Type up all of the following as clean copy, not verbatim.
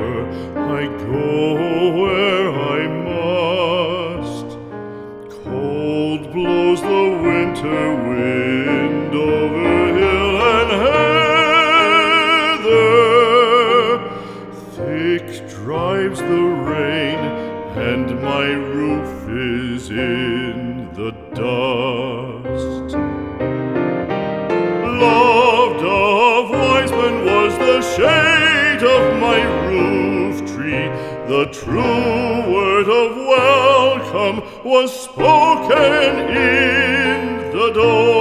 river, I go where I must. Cold blows the winter wind over hill and heather. Thick drives the rain, and my roof is in the dust. Loved of wise men was the shade of my roof tree. The true word of welcome was spoken in the door.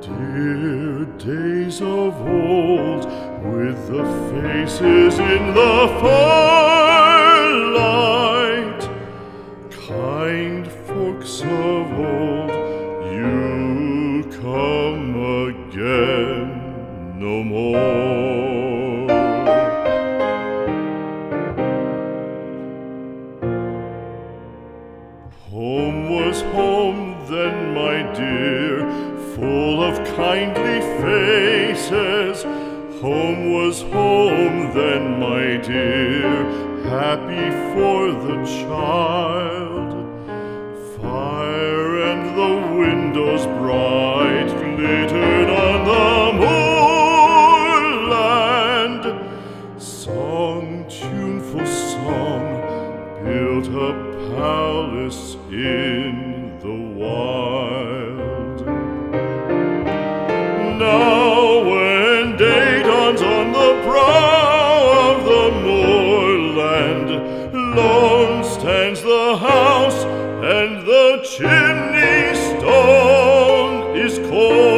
Dear days of old, with the faces in the firelight, kind folks of old, you come again no more. Home was home then, my dear, full of kindly faces. Home was home then, my dear, happy for the child. Fire and the windows bright glittered on the moorland. Song, tuneful song, built a palace in the wild. Now when day dawns on the brow of the moorland, lone stands the house, and the chimney stone is cold.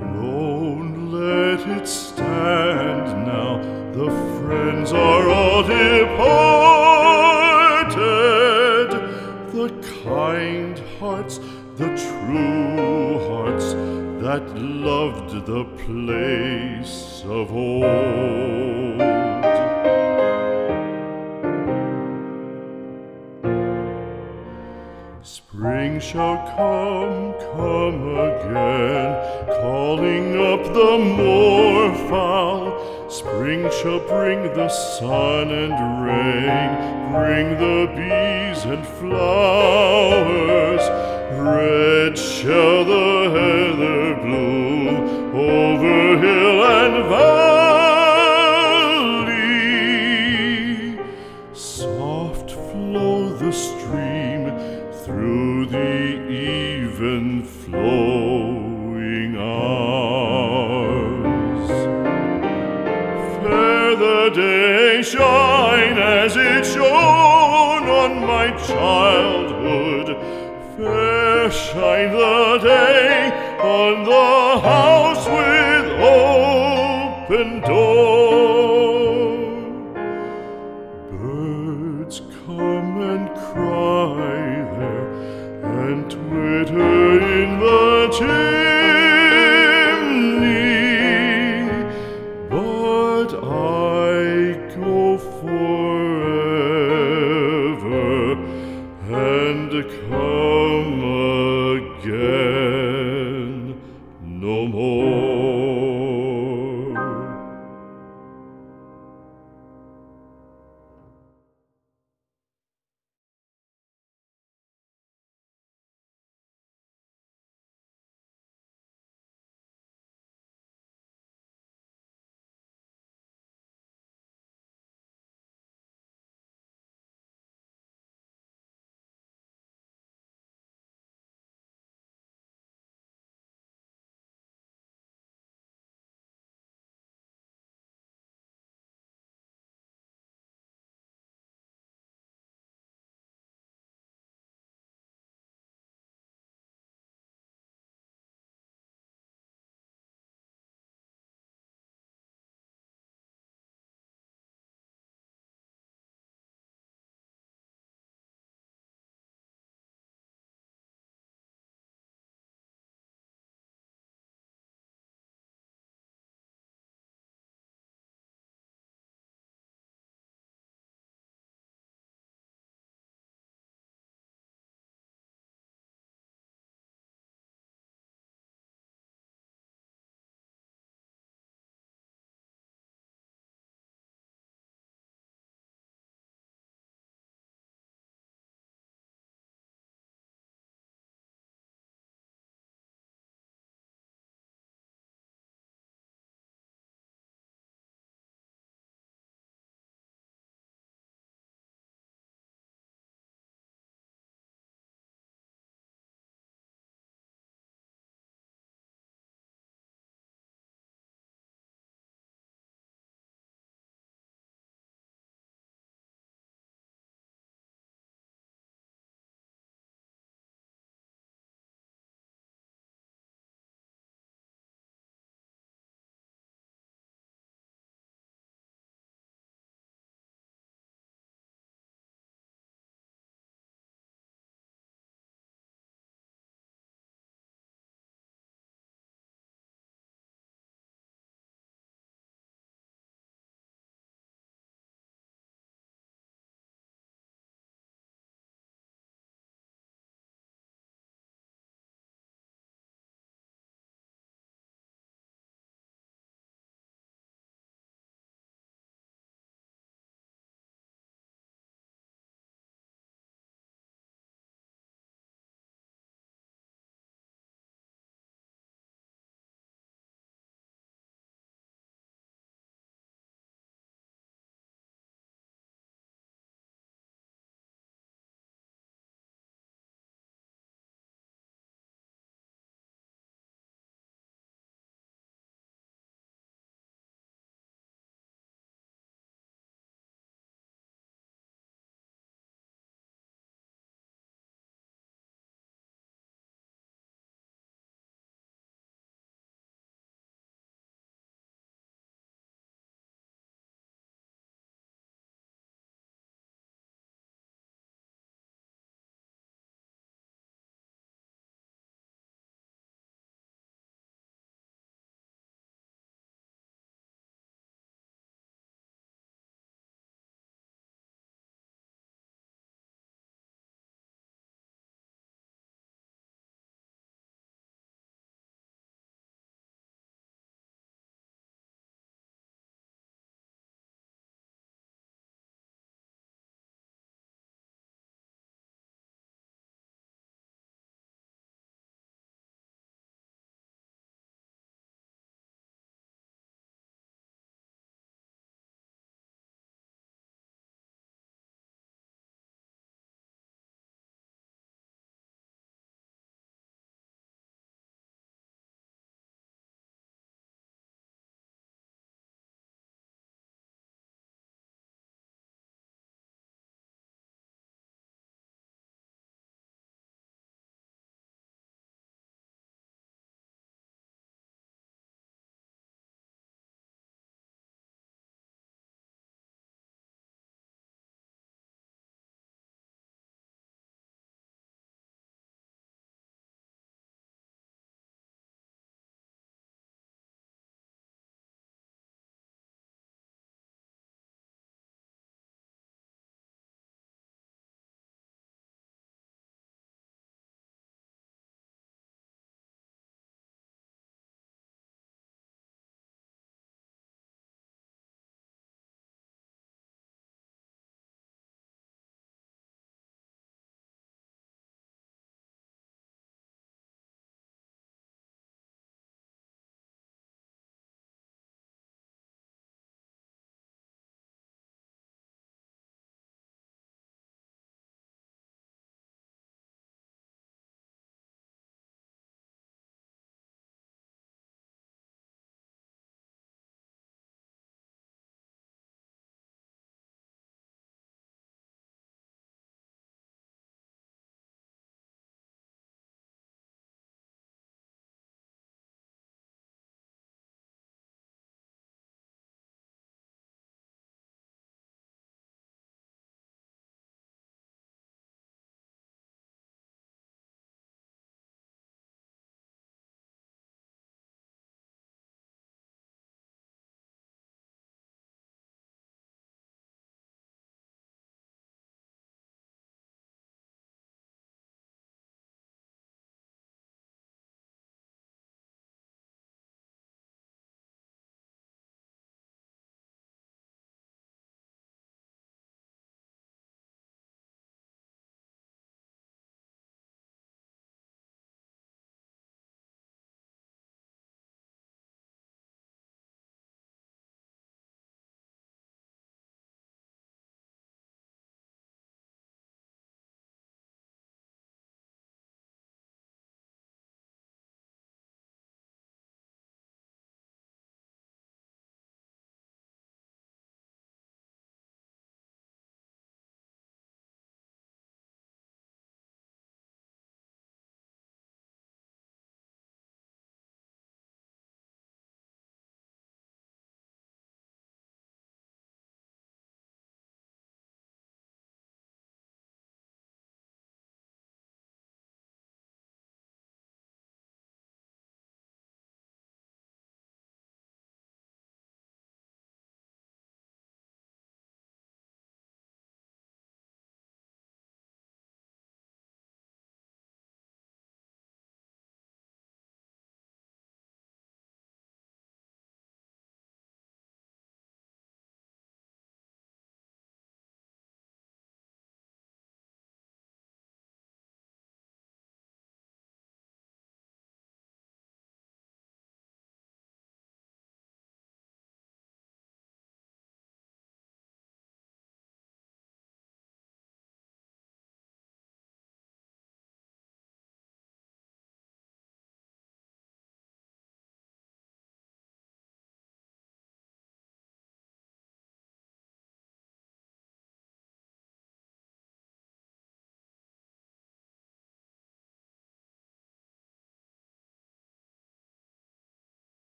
Lone, let it stand now, the friends are all departed. The kind hearts, the true hearts, that loved the place of old. Spring shall come, come again, calling up the moorfowl. Spring shall bring the sun and rain, bring the bees and flowers. Red shall the heather bloom over hill and valley. Soft flow the stream through the even flowing hours. Fair the day shine as it shone on my childhood. Fair shine the day on the house